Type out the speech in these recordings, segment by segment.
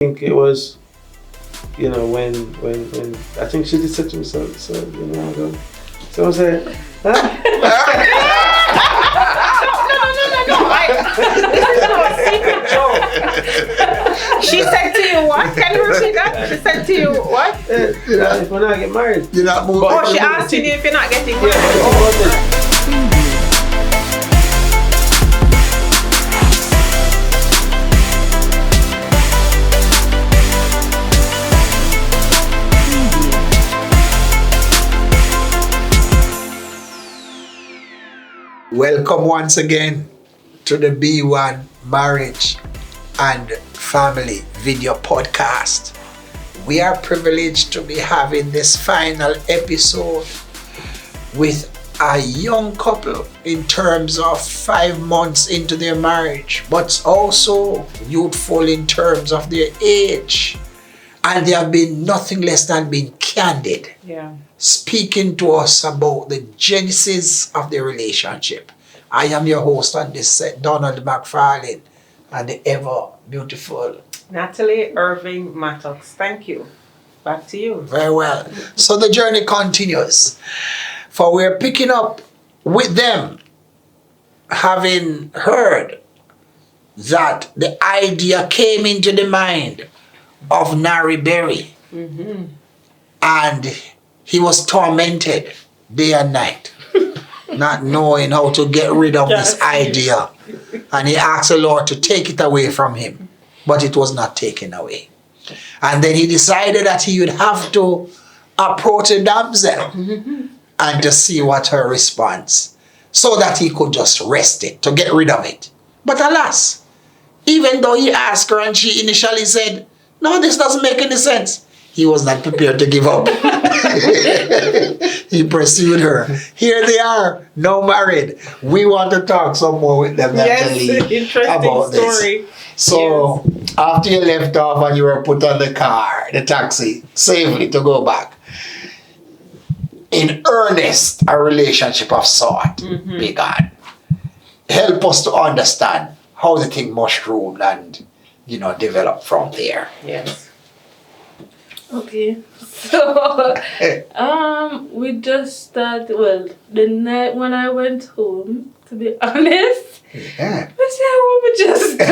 think it was, when I think she did such and so, ago. So I said, huh? No. She said to you what? Can you repeat that? She said to you what? If we're not getting married. You're not moving. Oh, she asked you if you're not getting married. Yeah, Welcome once again to the B1 Marriage and Family Video Podcast. We are privileged to be having this final episode with a young couple in terms of 5 months into their marriage, but also youthful in terms of their age. And they have been nothing less than being candid. Yeah. Speaking to us about the genesis of their relationship. I am your host on this set, Donald McFarlane, and the ever beautiful Natalie Irving Mattox. Thank you. Back to you. Very well. So the journey continues. For we're picking up with them, having heard that the idea came into the mind of Nari Berry. Mm-hmm. And he was tormented day and night, not knowing how to get rid of this idea. And he asked the Lord to take it away from him, but it was not taken away. And then he decided that he would have to approach a damsel and to see what her response, so that he could just rest it, to get rid of it. But alas, even though he asked her and she initially said, "No, this doesn't make any sense," he was not prepared to give up. He pursued her. Here they are, now married. We want to talk some more with them, Natalie, interesting about story. This. So, after you left off and you were put on the taxi, safely to go back, in earnest, a relationship of sort began. Help us to understand how the thing mushroomed and, developed from there. Yes. Okay, so we just started, the night when I went home, to be honest, Yeah. I said I want to just go.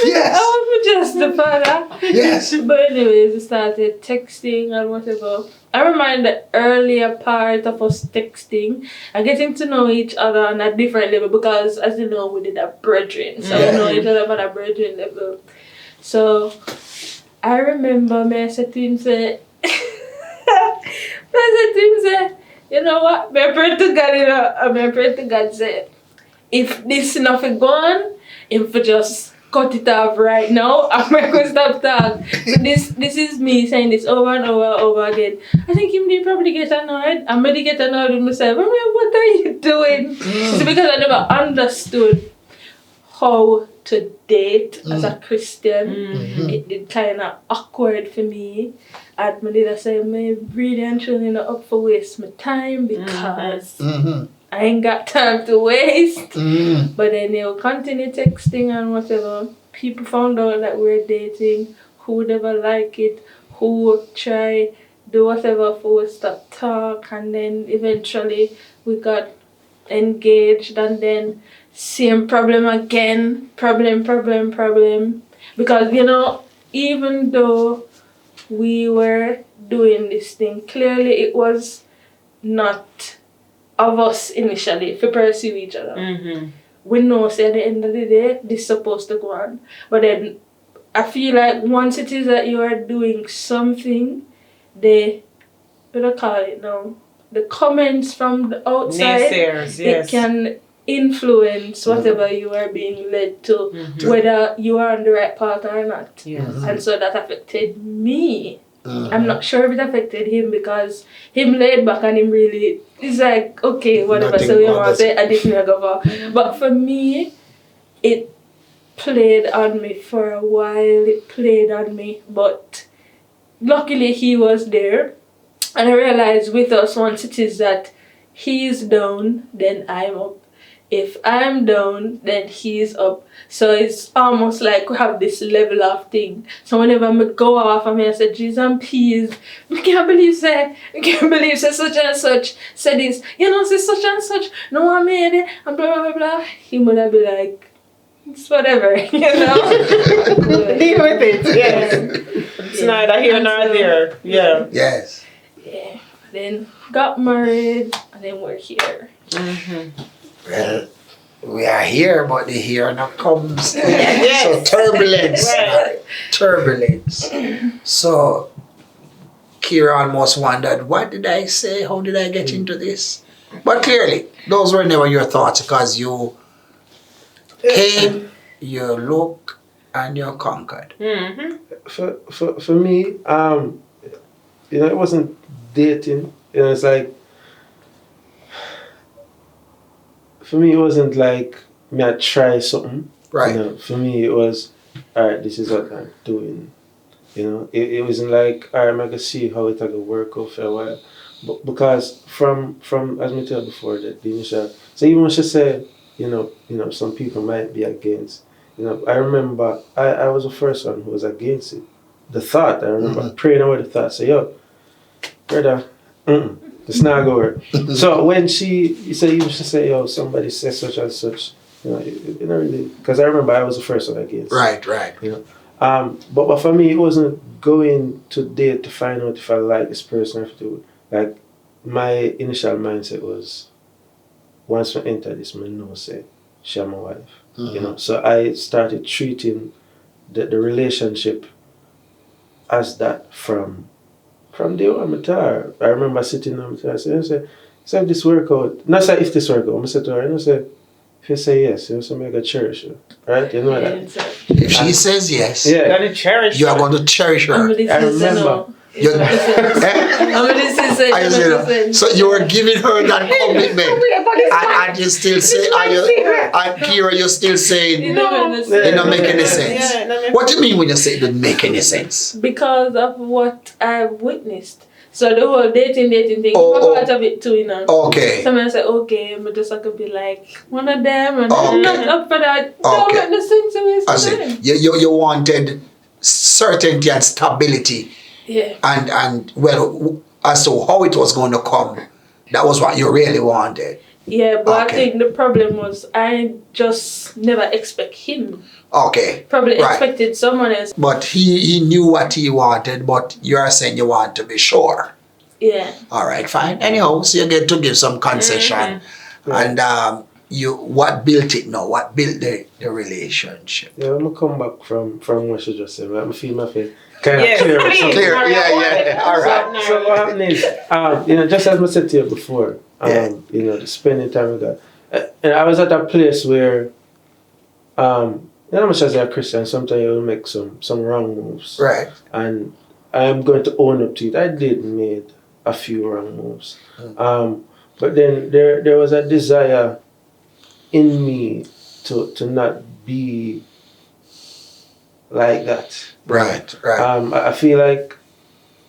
Yes. I want to just the father. Yes. But anyways, we started texting and whatever. I remember the earlier part of us texting and getting to know each other on a different level, because as you know, we did a brethren. So we know each other on a brethren level. So I remember me said to him, you know what? I pray to God, say, if this nothing gone, if we just cut it off right now, I'm going to stop talking. So this is me saying this over and over again. I think he probably get annoyed. I'm going to get annoyed with myself. I'm like, what are you doing? It's because I never understood how to date as a Christian. It did kind of awkward for me. And I did say, I really and truly not up for waste my time, because I ain't got time to waste. But then they'll continue texting and whatever. People found out that we're dating, who would ever like it, who would try do whatever for us to talk, and then eventually we got engaged, and then same problem again, problem. Because, even though we were doing this thing, clearly it was not of us initially to pursue each other. We know, say, at the end of the day, this is supposed to go on. But then I feel like once it is that you are doing something, what do I call it now? The comments from the outside, naysayers, yes. It can influence whatever you are being led to, whether you are on the right path or not. Yes. And so that affected me. I'm not sure if it affected him, because him laid back and him really, it's like, okay, whatever, Nothing so you want to bothers say, I didn't go for. But for me, it played on me for a while, but luckily he was there. And I realized with us, once it is that he's down, then I'm up. if I'm down, then he's up. So it's almost like we have this level of thing. So whenever I go off and I say, Jesus and peace, I can't believe say such and such, say this, say such and such, no one made it, and blah blah blah. He would be like, it's whatever, Deal with it, yes. It's neither here nor there. Yeah. Yes. Yeah. Then got married, and then we're here. Well, we are here, but the here now comes. Yes. So turbulence. Right. Turbulence. So Kira almost wondered, what did I say? How did I get into this? But clearly, those were never your thoughts because you came, you looked, and you conquered. For me, it wasn't dating. It's like, for me, it wasn't like me I try something. Right. For me, it was, all right, this is what I'm doing. It wasn't like, all right, I'm gonna see how it gonna work out for a while. But because from as I told before, the initial, so even when she said, some people might be against. I remember I was the first one who was against it. The thought, I remember praying away the thought, say, yo, brother, it's not gonna work. So when she said, yo, somebody says such and such, really, because I remember I was the first one against it. Right. But for me, it wasn't going to date to find out if I like this person. Like, my initial mindset was, once I enter this, I know say she's my wife. So I started treating the relationship as that from day one. I remember sitting on the I said, if this work out, not say if this work out, I said to her, say, if you say yes, so make a cherish her. Right? You know that. If she says yes, Yeah. Gotta cherish you are going to cherish her. I remember. So you were giving her that commitment, and you still say, and Kira, you're still saying, it don't make any sense. What do you mean when you say it doesn't make any sense? Because of what I've witnessed. So the whole dating thing, I'm part of it too, Okay. Someone say, okay, but just I could be like one of them, and I'm not up for that. Don't make no sense to me. I see. You wanted certainty and stability. Yeah. And well, as to how it was going to come, that was what you really wanted. Yeah, but I think the problem was I just never expect him. Okay. Probably expected someone else. But he knew what he wanted, but you're saying you want to be sure. Yeah. All right, fine. Anyhow, so you get to give some concession. And what built it now? What built the relationship? Yeah, I'm gonna come back from what she just said. I'm feel my face kind of Clear. Yeah. All right. So what happened is, just as I said to you before, the spending time with God, and I was at a place where, much as a Christian, sometimes you will make some wrong moves. Right. And I'm going to own up to it. I did made a few wrong moves. But then there was a desire in me to not be like that. Right. I feel like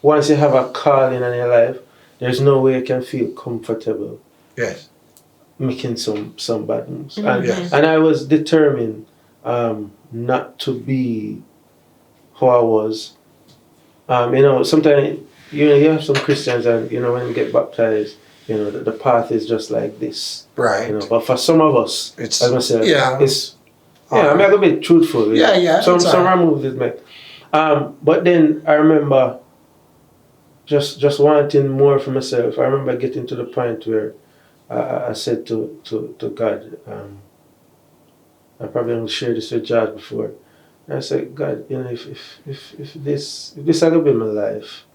once you have a calling in your life, there's no way you can feel comfortable. Yes. Making some bad moves. Yes. And I was determined not to be who I was. Sometimes you have some Christians, and when you get baptized, the path is just like this. Right. But for some of us, it's, as I said, it's I'm gonna be truthful. Yeah. Some wrong moves is made. But then I remember just wanting more for myself. I remember getting to the point where I said to God, I probably haven't shared this with George before. I said, God, if this is gonna be my life,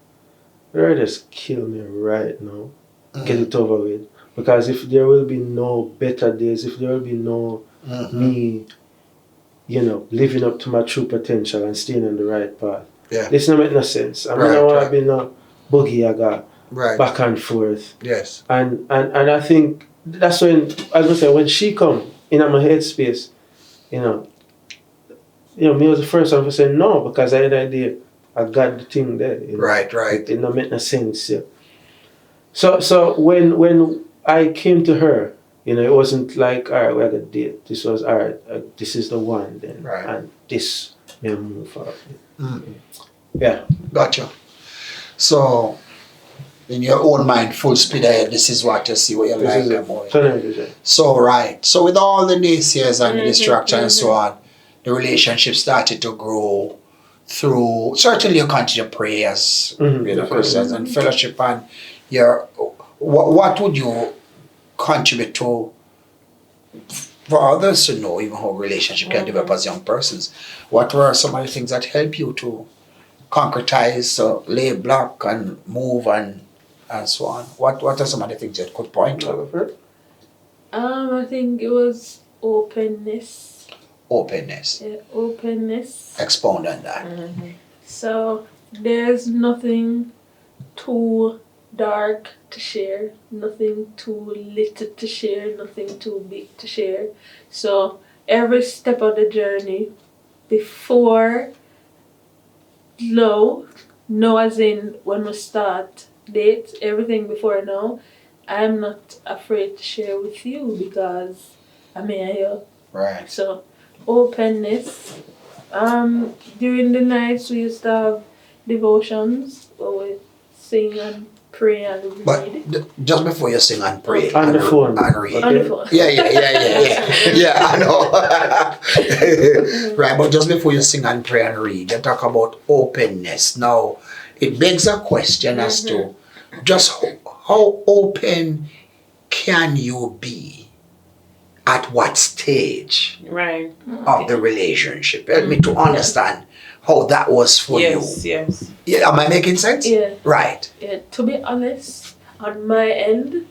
Lord, just kill me right now. Get it over with. Because if there will be no better days, if there will be no me, living up to my true potential and staying on the right path, this don't make no sense. I don't want to be no boogie yaga, back and forth. Yes. And I think that's when, as I said, when she come in my headspace, me was the first one to say no, because I had an idea. I got the thing there. Right. It didn't make no sense. Yeah. So when I came to her You know, it wasn't like, all right, we're gonna date. This was, all right, this is the one then, Right. and this may move forward. Mm. Yeah. Gotcha. So, in your own mind, full speed ahead, this is what you see, what you This like is it. about it. Tunnel vision. So, right. So, with all the naysayers and the distraction and so on, the relationship started to grow through, certainly you continue to pray as Christians and fellowship, and your, what would you contribute to for others to know even how relationship can develop as young persons? What were some of the things that help you to concretize, lay block and move and so on? What are some of the things that could point to? I think it was openness. Openness. Yeah, openness. Expound on that. So there's nothing too dark to share, nothing too little to share, nothing too big to share. So every step of the journey, before no as in when we start dates, everything before now, I'm not afraid to share with you because I'm here. Right. So openness. During the nights we used to have devotions where we sing and pray and read. But just before you sing and pray On the phone. and read. On the phone. Yeah, I know. Right, but just before you sing and pray and read, you talk about openness. Now, it begs a question as to just how open can you be at what stage Right. of the relationship? Help me to understand how that was for you. Yes. Yeah, am I making sense? Yeah. Right. Yeah, to be honest, on my end,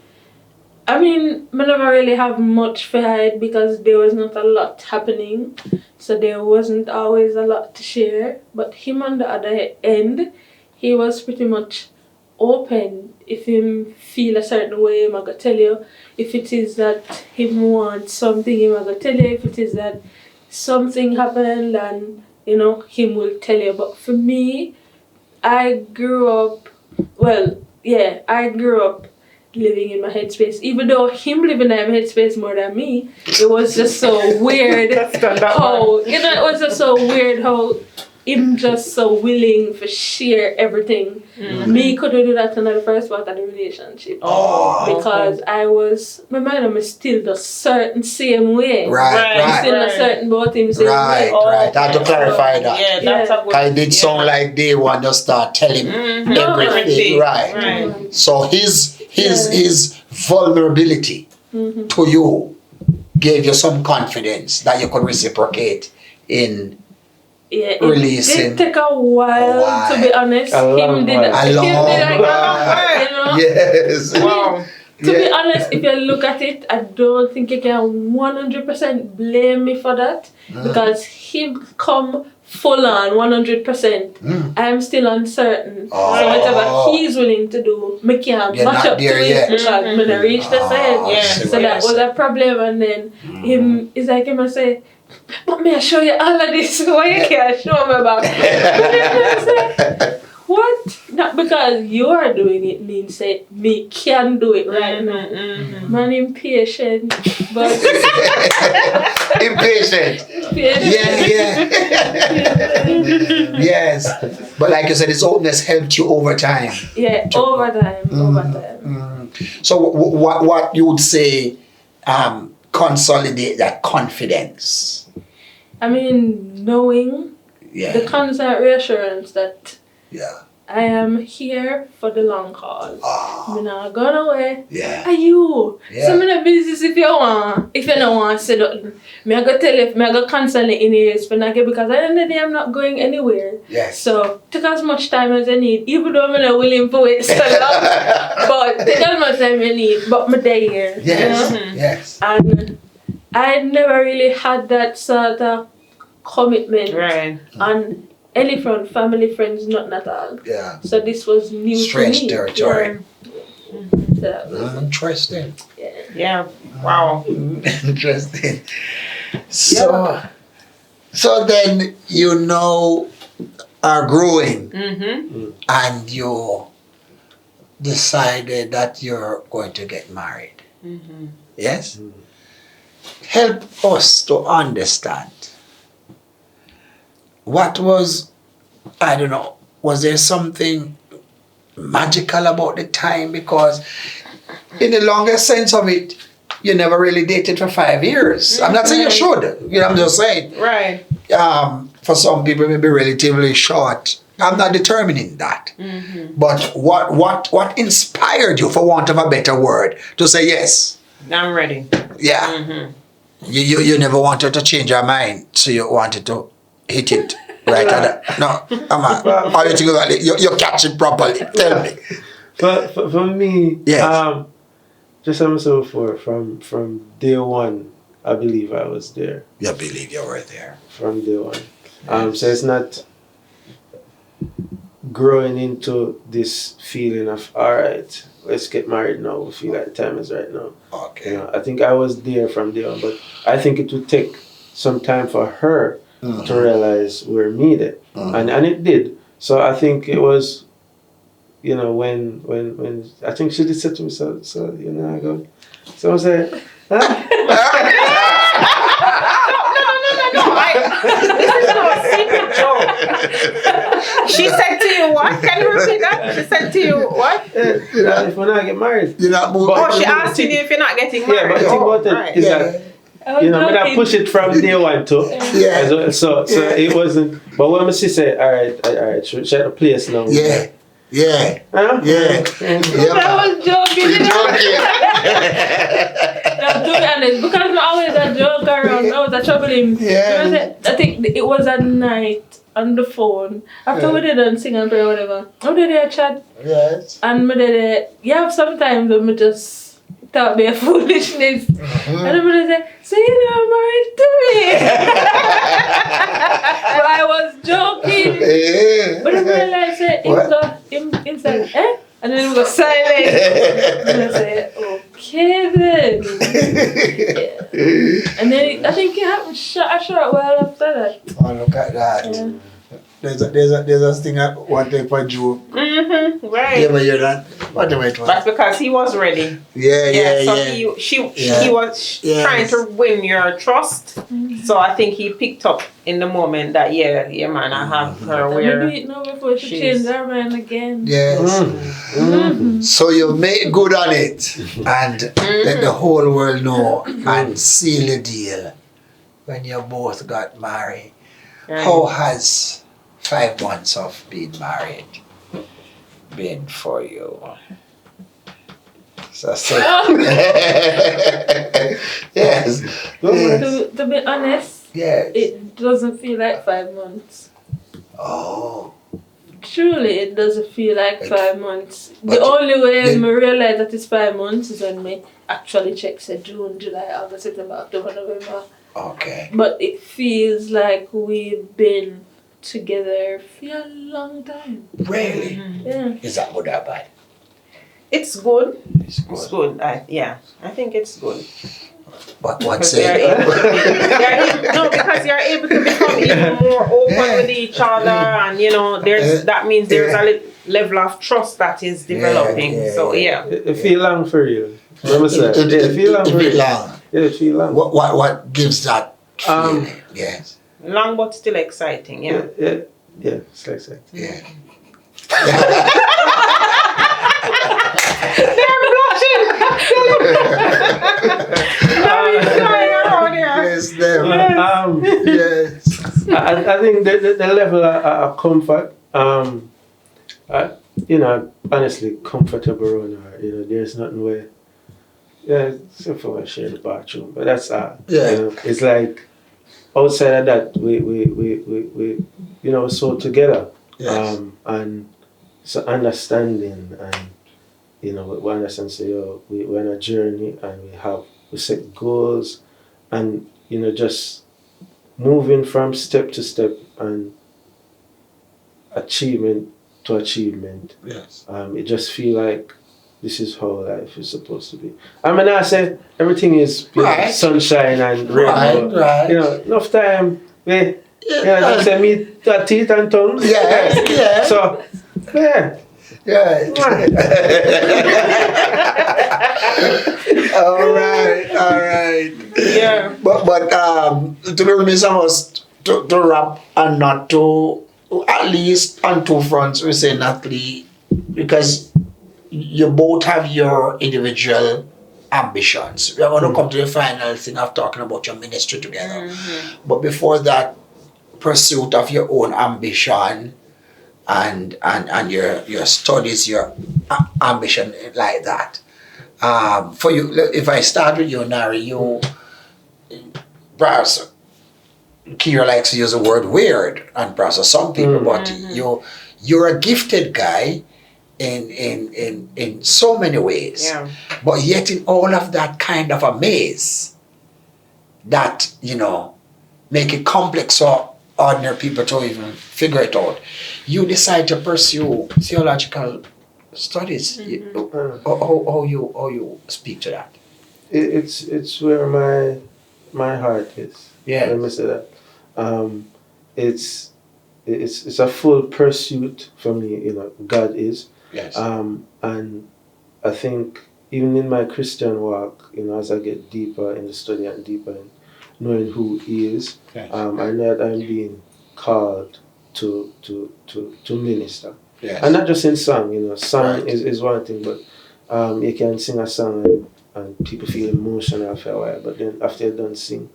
I mean, I never really have much for hide because there was not a lot happening. So there wasn't always a lot to share. But him on the other end, he was pretty much open. If him feel a certain way, I'm gonna tell you. If it is that him wants something, I'm gonna tell you. If it is that something happened and, you know, him will tell you. But for me, I grew up living in my headspace. Even though him living in my headspace more than me, it was just so weird how, you know, it was just so weird how him just so willing to share everything. Me couldn't do that in the first part of the relationship. Because I was, my mind was still the certain same way. Right. Still a certain about him same way. Right. I had to clarify that. Yeah, that's a good. I did sound like day one just start telling everything. Right. So his vulnerability to you gave you some confidence that you could reciprocate in releasing. It did take a while, to be honest. A long while. Yes. Wow. To be honest, if you look at it, I don't think you can 100% blame me for that because he come full on 100%. I'm still uncertain. So whatever he's willing to do, me can't match up to it because I'm gonna reach the side. So that was a problem, and then him is like him and say, but me I show you all of this, why you can't show me back? What? Not because you are doing it means say me can do it right now. Man impatient, but impatient. Yeah. Yes. But like you said, his openness helped you over time. Yeah, over time. So what you would say consolidate that confidence? I mean, knowing the constant reassurance that I am here for the long haul. I'm not going away. Are you? So I'm not business if you want. If you don't want to say nothing. I go tell you, I go constantly in your ears because at the end of the day I'm not going anywhere. So take as much time as you need, even though I'm not willing to wait so long. But take as much time you need, but I'm there. Yes. And I never really had that sort of commitment on any front, family, friends, nothing at all. So this was new to me. Strange territory. Interesting. Yeah. Wow. Interesting. So then you are growing and you decided that you're going to get married. Yes? Help us to understand. What was, I don't know, was there something magical about the time? Because in the longest sense of it, you never really dated for 5 years. I'm not saying you should. You know, I'm just saying. Right. For some people, it may be relatively short. I'm not determining that. But what inspired you, for want of a better word, to say yes? I'm ready. Yeah. You never wanted to change your mind, so you wanted to hit it right at that. No, how you think about it? You catch it properly. Tell me. For me, Yes. just as I said before, from day one, I believe I was there. You believe you were there. From day one. So it's not growing into this feeling of, all right, let's get married now. We feel like the time is right now. Okay. You know, I think I was there from day one, but I think it would take some time for her to realize we're needed, and it did. So I think it was, you know, when I think she did say to me, so you know, I go, so I said, huh? This is no secret joke. She said to you what? Can you repeat that? She said to you what? You know, if we're not get married. You're not moving. Oh, she asked you if you're not getting Yeah, married. but the thing about it right. is that, you know, I push it from day one too. Yeah. So it wasn't. But when my sister said, all right, she had a place now. Yeah. Yeah. Huh? Yeah. I was joking. You're joking. No, to be honest, because I'm always a joke around, I was a trouble him. Yeah. I think it was at night on the phone. After we did sing and pray or whatever, I did a chat. Yes. And me did sometimes when me just talk their foolishness. And then me say, so you know married to me. But I was joking. Yeah. But then I realized him said, eh? And then we go silent. And I said, okay then. Yeah. And then I think it happened a short while after that. Oh, look at that. Yeah. There's a thing I want to for Joe. Right. You ever hear that? What do I do? That's because he was ready. Yeah. So he was trying to win your trust. So I think he picked up in the moment that yeah man, I have her And where maybe no before she changed her mind again. Yes. So you made good on it and let the whole world know and seal the deal when you both got married. Right. How has 5 months of being married been for you? So, yes. To be honest, Yes. it doesn't feel like 5 months. Oh. Truly, it doesn't feel like 5 months. But The only way then- I realize that it's 5 months is when me actually check say June, July, August, September, October, November. Okay. But it feels like we've been together for a long time. Really? Yeah. Is that good or bad? It's good. It's It's good. I think it's good. But what's Because it? because you're able to become even more open with each other, and you know, that means there's a level of trust that is developing. So yeah. It feel long for you. Remember that? It feel long for you. long. Yeah, it feel long. What gives that feeling? Yes. Long but still exciting, yeah. Yeah, it's like that. Yeah. They're blushing! Yes, them. Yes. I think the level of comfort, you know, honestly comfortable around her. You know, there's nothing where, except for I share the bathroom, but that's Yeah. you know, it's like outside of that, we you know, so together, Yes. and so understanding, and you know, we understand. So we're on a journey, and we set goals, and you know, just moving from step to step and achievement to achievement. Yes. It just feel like this is how life is supposed to be. I mean, I say everything is you know, Right. sunshine and rainbow. Right. You know, enough time we, you know, they say meat, teeth and tongues. Yes. Yes. So, yeah. Yeah. All right. Yeah. But to be remiss of us to wrap and not to, at least on two fronts, we say Natalie, because you both have your individual ambitions. We are going to come to the final thing of talking about your ministry together. But before that, pursuit of your own ambition and your studies, your ambition like that. For you, if I start with you, Nari, you perhaps Kira likes to use the word weird, and perhaps some people, but you're a gifted guy in so many ways. Yeah. But yet in all of that kind of a maze that, make it complex for ordinary people to even figure it out, you decide to pursue theological studies. How you speak to that? It's where my heart is. Yeah. Let me say that. It's a full pursuit for me. God is. Yes. And I think even in my Christian walk, as I get deeper in the study and deeper in knowing who He is, Yes. I know that I'm being called to minister. Yes. And not just in song. Song Right. is one thing, but you can sing a song and people feel emotional after a while, but then after you're done sing,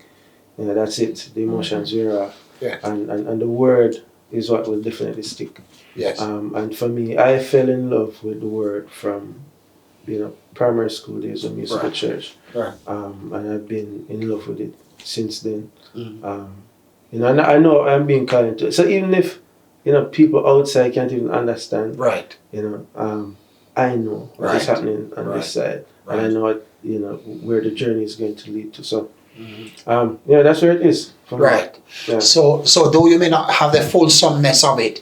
that's it. The emotions wear off. Yes. And the word is what will definitely stick. Yes. And for me, I fell in love with the word from, primary school days of musical Right. church. Right. And I've been in love with it since then. And I know I'm being called into it. So even if, people outside can't even understand, Right. I know what is Right. happening on Right. this side. Right. And I know what, where the journey is going to lead to. So, that's where it is. For me. Right. Yeah. So though you may not have the fulsomeness of it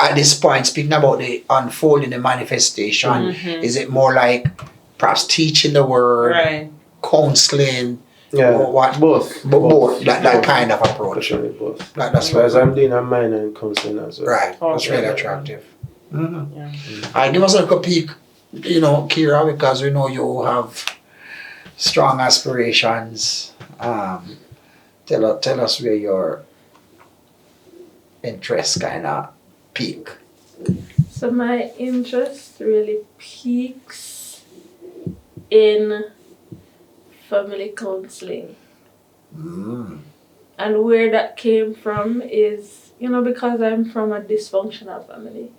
at this point, speaking about the unfolding, the manifestation, is it more like perhaps teaching the word, Right. counseling, Yeah, or what? both. Both. That kind of approach. Definitely both. That's Because right. I'm doing a minor in counseling as well. Right. That's Okay. really attractive. Yeah. I give us a little peek, Kira, because we know you have strong aspirations. Tell us where your interest kind of peak. So my interest really peaks in family counseling. And where that came from is, because I'm from a dysfunctional family.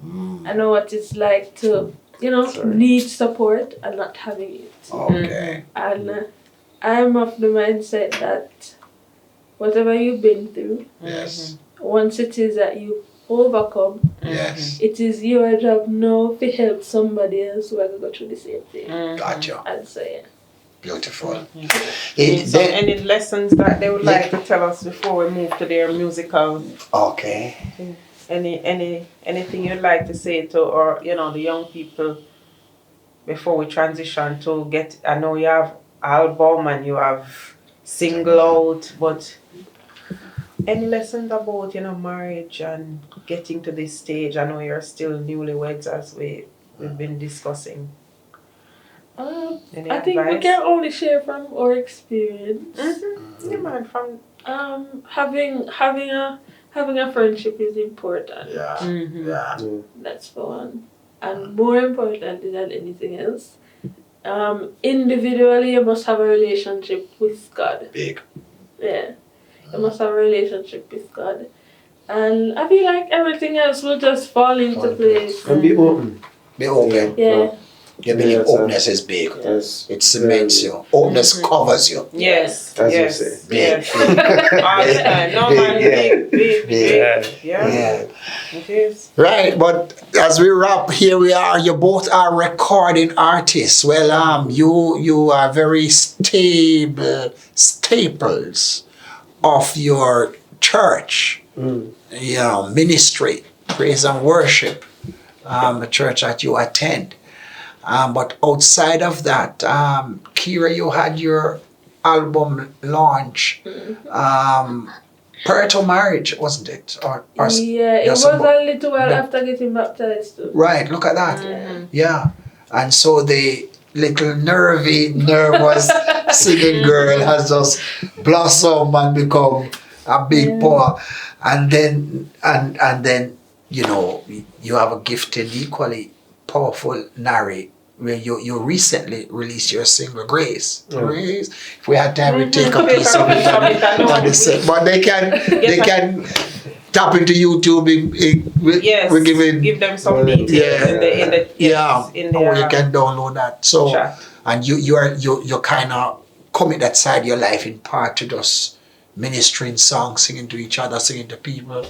I know what it's like to, need support and not having it. Okay. And I'm of the mindset that whatever you've been through, Yes. once it is that you overcome, Yes. it is your job now to help somebody else who has go through the same thing. Gotcha. And so yeah. Beautiful. Any lessons that they would like to tell us before we move to their musical? Okay. Anything you'd like to say to, or the young people before we transition to get? I know you have album and you have single out, but any lessons about marriage and getting to this stage? I know you're still newlyweds, as we've been discussing. Any I think we advice? can only share from our experience. Yeah, man, from Having a friendship is important. Yeah. That's for one. And more important than anything else, individually you must have a relationship with God. Big. Yeah. You must have a relationship with God. And I feel like everything else will just fall into place. And be open. Be open. Yeah. You believe Yes, openness is big. Yes. It cements you. Openness covers you. yes, As you yes, say. yes. All the time. No man, big. Yeah. It is. Right, but as we wrap, here we are. You both are recording artists. Well, you are very stable staples of your church, ministry, praise and worship, the church that you attend. But outside of that, Kira, you had your album launch. prior to marriage, wasn't it? Or Yeah, it was a little while after getting baptized too. right, look at that. Mhm. Yeah. And so the little nervous singing girl has just blossomed and become a big boy. And then you know, you have a gifted, equally powerful narrate where you recently released your single Grace. Grace. If we had time, we'd take a piece of it on the set. But they can tap into YouTube. Yes, we give them some details in the you can download that. So chat. and you kind of commit that side of your life in part to just ministering songs, singing to each other, singing to people,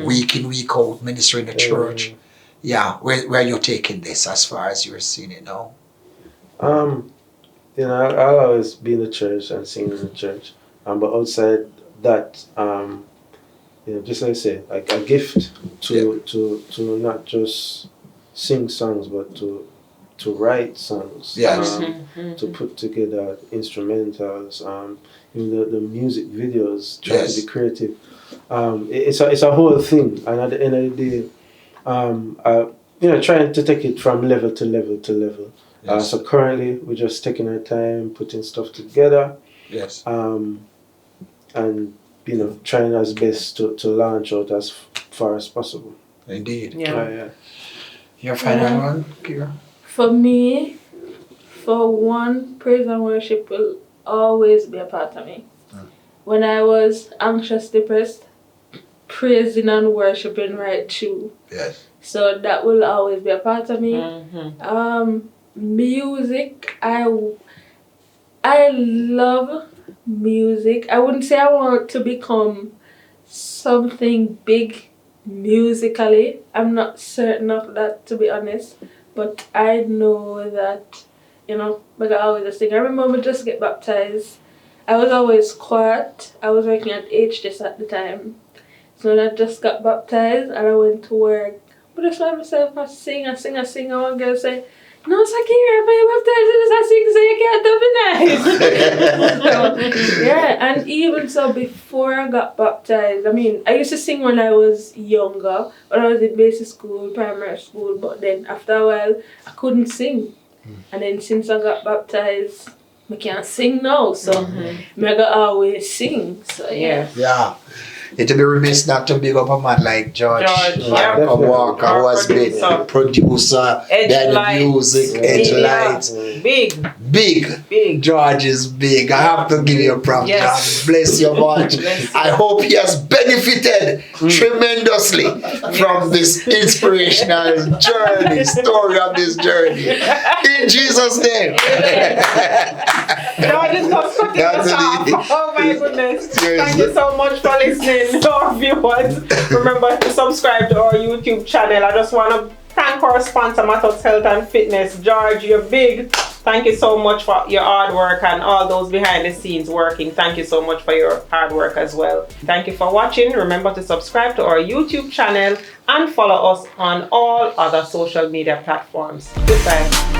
week in, week out, ministering in the church. Yeah, where you taking this as far as you're seeing it now? You know, I'll always be in the church and sing in the church. But outside that, you know, just like I say, like a gift to not just sing songs, but to write songs. Yes. To put together instrumentals. The music videos, try to be creative. It's a whole thing, and at the end of the day, trying to take it from level to level to level. Yes. So currently, we're just taking our time, putting stuff together. Yes. And trying as best to launch out as far as possible. Indeed. Yeah. Your final one, Kira? For me, for one, praise and worship will always be a part of me. When I was anxious, depressed, praising and worshiping right through. Yes. So that will always be a part of me. Music, I love music. I wouldn't say I want to become something big musically. I'm not certain of that, to be honest. But I know that, like I always just sing. I remember when I just get baptized, I was always quiet. I was working at HDS at the time. So when I just got baptized and I went to work, but just by myself, I sing. And one girl say, "No, Sakira, but you're baptized, I sing, so you can't do it nice." And even so, before I got baptized, I used to sing when I was younger, when I was in basic school, primary school, but then after a while, I couldn't sing. And then since I got baptized, I can't sing now, so I gotta always sing. So yeah. It'd be remiss not to big up a man like George Walker, who has been producer, behind the music, Edge Lights. Big. George is big. I have to give you a props, George. Bless you much. I hope he has benefited tremendously from this inspirational story of this journey. In Jesus' name. George is just cutting us off. Oh my goodness. Thank you so much for listening. To our viewers, remember to subscribe to our YouTube channel. I just want to thank our sponsor, Matos Health and Fitness. George, you're big. Thank you so much for your hard work and all those behind the scenes working. Thank you so much for your hard work as well. Thank you for watching. Remember to subscribe to our YouTube channel and follow us on all other social media platforms. Goodbye.